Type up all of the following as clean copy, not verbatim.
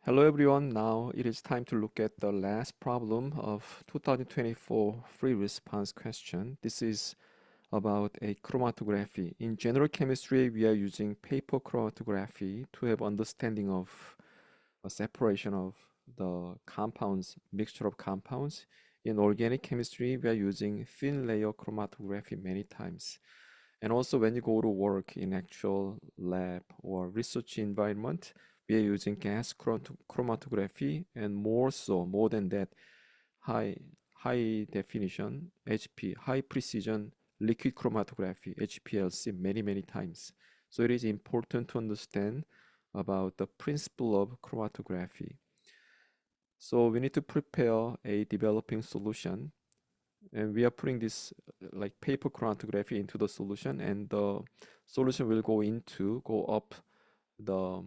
Hello everyone, now it is time to look at the last problem of 2024 free response question. This is about a chromatography. In general chemistry, we are using paper chromatography to have understanding of a separation of the compounds, mixture of compounds. In organic chemistry, we are using thin layer chromatography many times. And also when you go to work in actual lab or research environment, we are using gas chromatography and more than that, high high definition HP, high precision liquid chromatography, HPLC many times. So it is important to understand about the principle of chromatography. So we need to prepare a developing solution, and we are putting this like paper chromatography into the solution, and the solution will go up the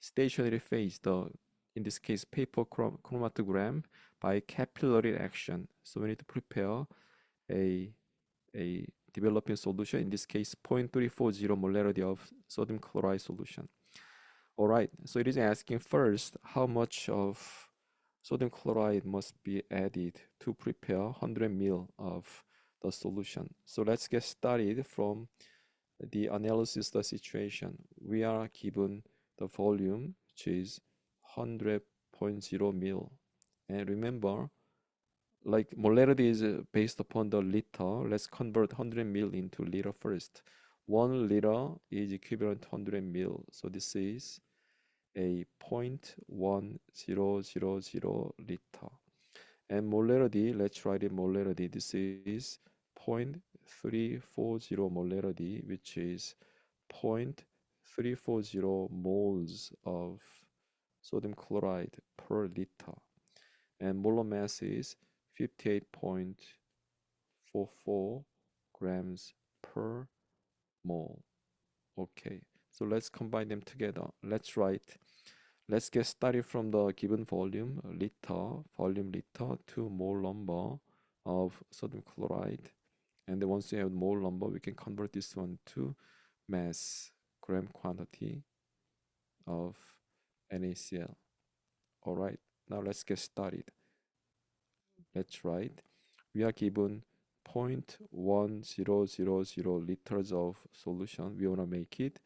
stationary phase, the in this case paper chromatogram, by capillary action. So we need to prepare a a developing solution, in this case 0.340 molarity of sodium chloride solution. All right, so it is asking first how much of sodium chloride must be added to prepare 100 ml of the solution. So let's get started from the analysis the situation. We are given the volume, which is 100.0 ml. And remember, like molarity is based upon the liter. Let's convert 100 ml into liter first. 1 liter is equivalent to 100 ml. So this is a 0.1000 liter. And molarity, let's write it molarity. This is 0.340 molarity, which is 0.340 moles of sodium chloride per liter. And molar mass is 58.44 grams per mole. Okay, so let's combine them together. Let's get started from the given volume, volume liter, to mole number of sodium chloride. And then once you have mole number, we can convert this one to mass, gram quantity of NaCl. All right, now let's get started. Let's write. We are given 0.1000 liters of solution. We want to make it,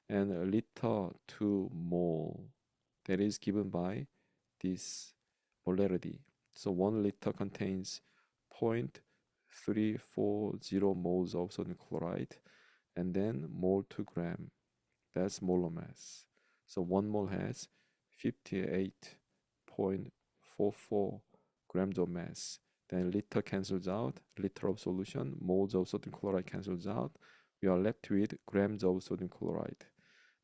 and a liter to mole. That is given by this molarity. So 1 liter contains 0.340 moles of sodium chloride, and then mole to gram. That's molar mass. So 1 mole has 58.44 grams of mass. Then liter cancels out, liter of solution, moles of sodium chloride cancels out. We are left with grams of sodium chloride.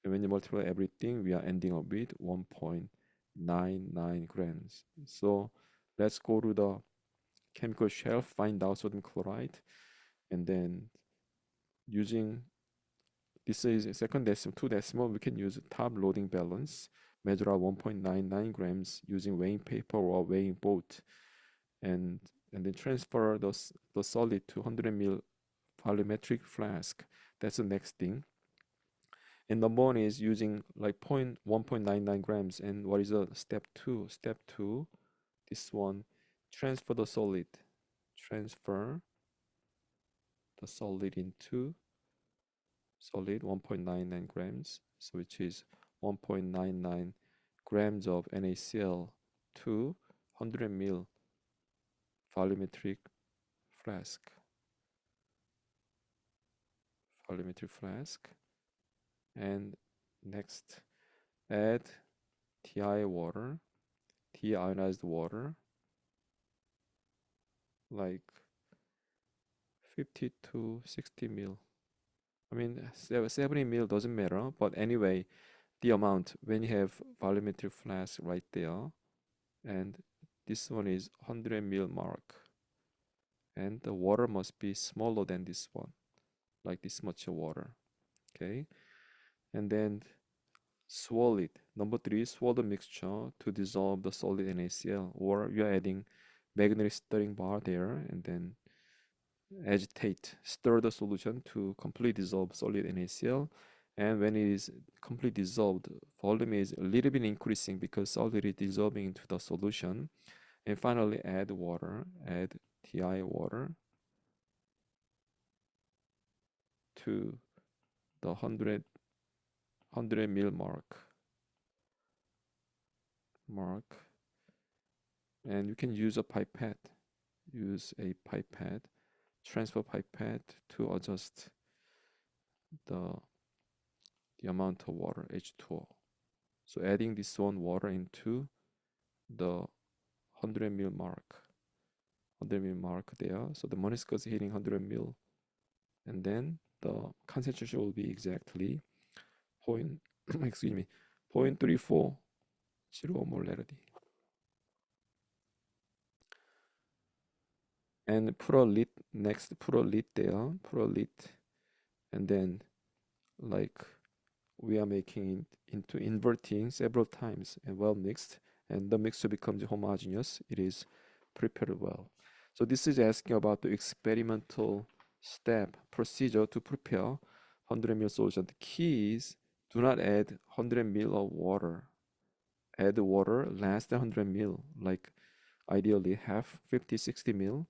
And when you multiply everything, we are ending up with 1.99 grams. So let's go to the chemical shelf, find out sodium chloride, and then using this is a second decimal, 2 decimal, we can use top loading balance, measure out 1.99 grams using weighing paper or weighing boat, and then transfer the solid to 100 ml volumetric flask. That's the next thing. And number one is using like 1.99 grams. And what is the step two? Step two, this one, transfer the solid. Transfer the solid into solid 1.99 grams, so which is 1.99 grams of NaCl to 100 ml volumetric flask. And next, add TI water, deionized water, like 50 to 60 ml. I mean, 70 ml doesn't matter, but anyway, the amount when you have volumetric flask right there, and this one is 100 ml mark, and the water must be smaller than this one, like this much water. Okay, and then swirl it. Number three, swirl the mixture to dissolve the solid NaCl, or you're adding magnetic stirring bar there, and then agitate, stir the solution to completely dissolve solid NaCl, And when it is completely dissolved, volume is a little bit increasing because solid is dissolving into the solution. And finally, add water, add Ti water to the 100 mil mark. And you can use a pipette, transfer pipette to adjust the amount of water, H2O. So adding this one water into the 100 mil mark, there. So the meniscus is hitting 100 mil, and then the concentration will be exactly point, excuse me, 0.340 molarity. And put a lid next, put a lid there, and then like we are making it into inverting several times and well mixed, and the mixture becomes homogeneous. It is prepared well. So this is asking about the experimental step procedure to prepare 100 ml solution. The key is do not add 100 ml of water. Add water less than 100 ml, like ideally half, 50, 60 ml,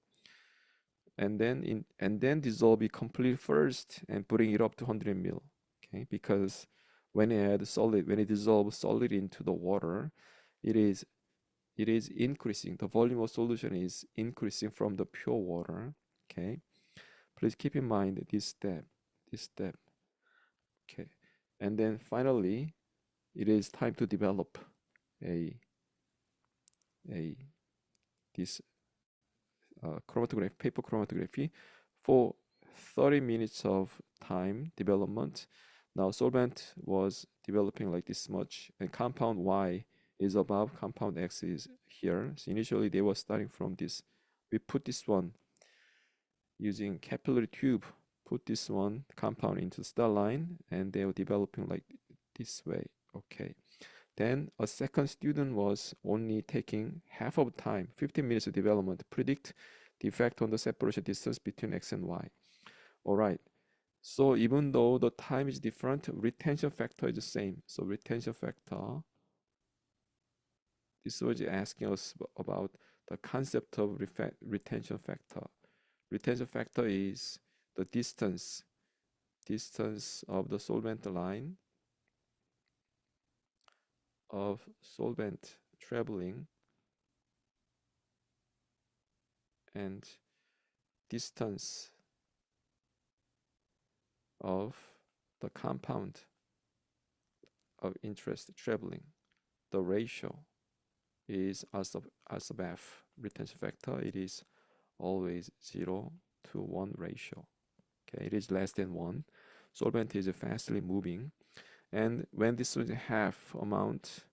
and then dissolve it completely first and bring it up to 100 ml. Okay, because when it dissolves solid into the water, it is increasing. The volume of solution is increasing from the pure water. Okay, please keep in mind this step. Okay, and then finally, it is time to develop a this chromatography, paper chromatography for 30 minutes of time development. Now solvent was developing like this much, and compound Y is above, compound X is here. So initially they were starting from this. We put this one using capillary tube, put this one compound into the start line, and they were developing like this way. Okay. Then a second student was only taking half of time, 15 minutes of development, to predict the effect on the separation distance between X and Y. All right. So even though the time is different, retention factor is the same. So retention factor, this was asking us about the concept of retention factor. Retention factor is the distance of the solvent line of solvent traveling and distance of the compound of interest traveling. The ratio is R sub F. Retention factor, it is always 0 to 1 ratio. Okay, it is less than 1. Solvent is fastly moving, and when this is half amount,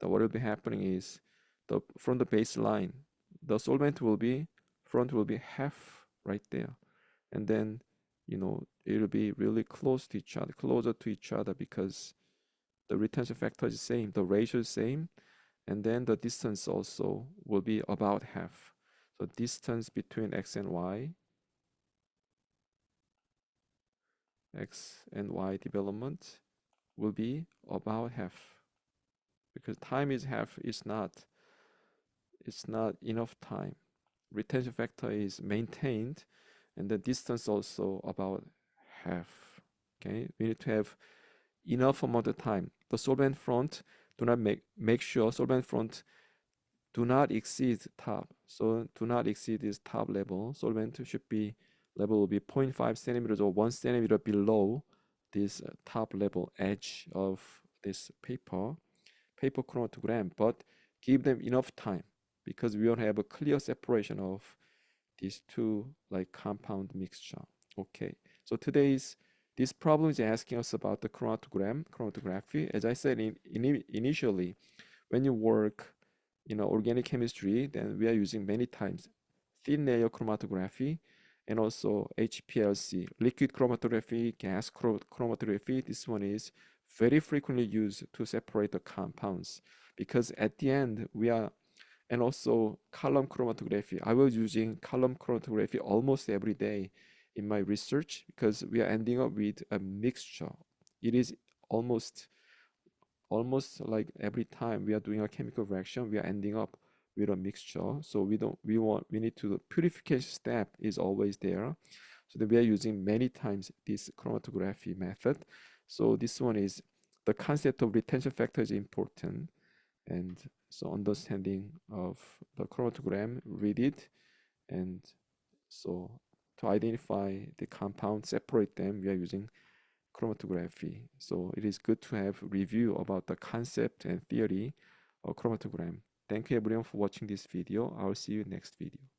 what will be happening is from the baseline, the solvent will be half right there, and then it will be really closer to each other because the retention factor is the same, the ratio is same, and then the distance also will be about half. So distance between X and Y development will be about half, because time is half. It's not enough time. Retention factor is maintained, and the distance also about half. Okay, we need to have enough amount of time. The solvent front do not make sure solvent front do not exceed top. So do not exceed this top level. Solvent should be level will be 0.5 centimeters or 1 centimeter below this top level edge of this paper chromatogram, but give them enough time because we want to have a clear separation of these two like compound mixture. Okay, so this problem is asking us about the chromatography. As I said initially, when you work organic chemistry, then we are using many times thin layer chromatography and also HPLC, liquid chromatography, gas chromatography. This one is very frequently used to separate the compounds because at the end and also column chromatography. I was using column chromatography almost every day in my research because we are ending up with a mixture it is almost like every time we are doing a chemical reaction, we are ending up with a mixture. So we need to, the purification step is always there. So that we are using many times this chromatography method. So this one is, the concept of retention factor is important. And so understanding of the chromatogram, read it, and so to identify the compound, separate them, we are using chromatography. So it is good to have review about the concept and theory of chromatogram. Thank you everyone for watching this video. I will see you next video.